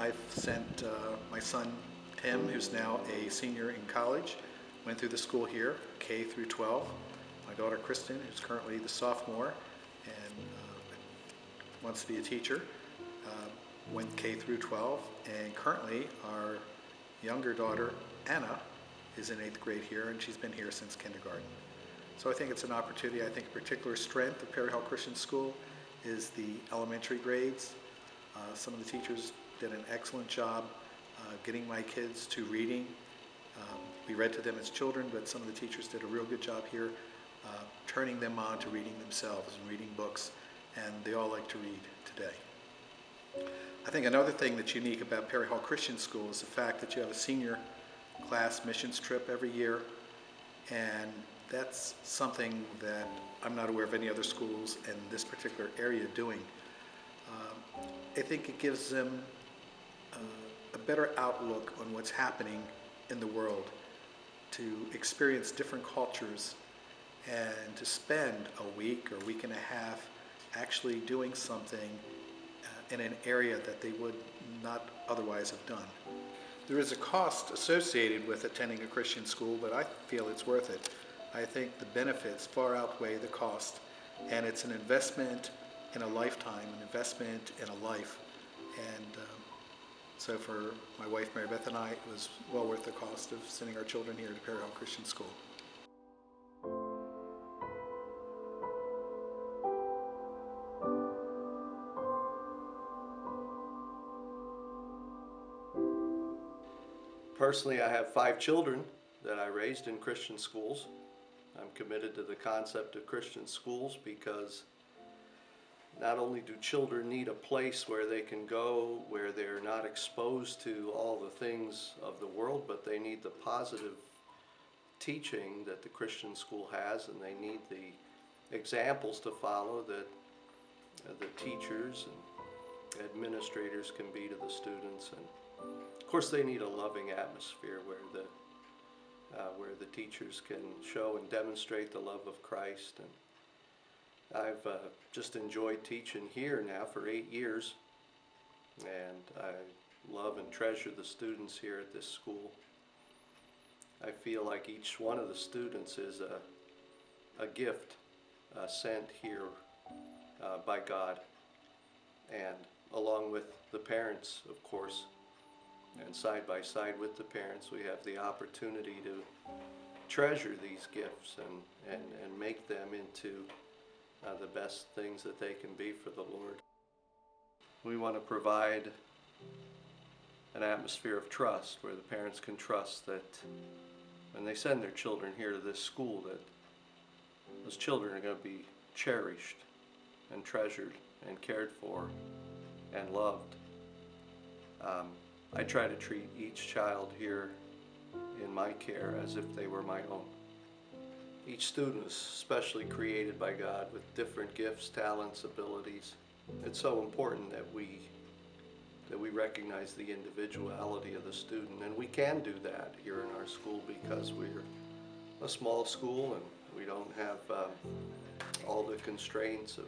I've sent my son Tim, who's now a senior in college, went through the school here, K through 12. My daughter Kristen, who's currently the sophomore and wants to be a teacher, went K through 12. And currently our younger daughter Anna is in 8th grade here, and she's been here since kindergarten. So I think it's an opportunity. I think a particular strength of Perry Hall Christian School is the elementary grades. Some of the teachers did an excellent job getting my kids to reading. We read to them as children, but some of the teachers did a real good job here turning them on to reading themselves and reading books, and they all like to read today. I think another thing that's unique about Perry Hall Christian School is the fact that you have a senior class missions trip every year, and that's something that I'm not aware of any other schools in this particular area doing. I think it gives them a better outlook on what's happening in the world, to experience different cultures and to spend a week or week and a half actually doing something in an area that they would not otherwise have done. There is a cost associated with attending a Christian school, but I feel it's worth it. I think the benefits far outweigh the cost, and it's an investment in a lifetime, an investment in a life. And so for my wife Mary Beth and I, it was well worth the cost of sending our children here to Perry Hall Christian School. Personally, I have 5 children that I raised in Christian schools. I'm committed to the concept of Christian schools because not only do children need a place where they can go, where they're not exposed to all the things of the world, but they need the positive teaching that the Christian school has, and they need the examples to follow that the teachers and administrators can be to the students. And of course, they need a loving atmosphere where the teachers can show and demonstrate the love of Christ. And I've just enjoyed teaching here now for 8 years, and I love and treasure the students here at this school. I feel like each one of the students is a gift sent here by God, and along with the parents, of course. And side by side with the parents, we have the opportunity to treasure these gifts and make them into the best things that they can be for the Lord. We want to provide an atmosphere of trust where the parents can trust that when they send their children here to this school, that those children are going to be cherished and treasured and cared for and loved. I try to treat each child here in my care as if they were my own. Each student is specially created by God with different gifts, talents, abilities. It's so important that we recognize the individuality of the student, and we can do that here in our school because we're a small school and we don't have all the constraints of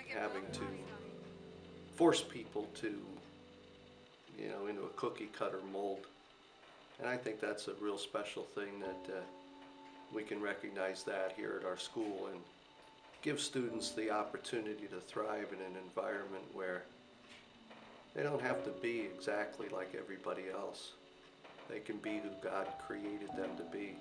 having to force people to into a cookie cutter mold. And I think that's a real special thing that we can recognize that here at our school and give students the opportunity to thrive in an environment where they don't have to be exactly like everybody else. They can be who God created them to be.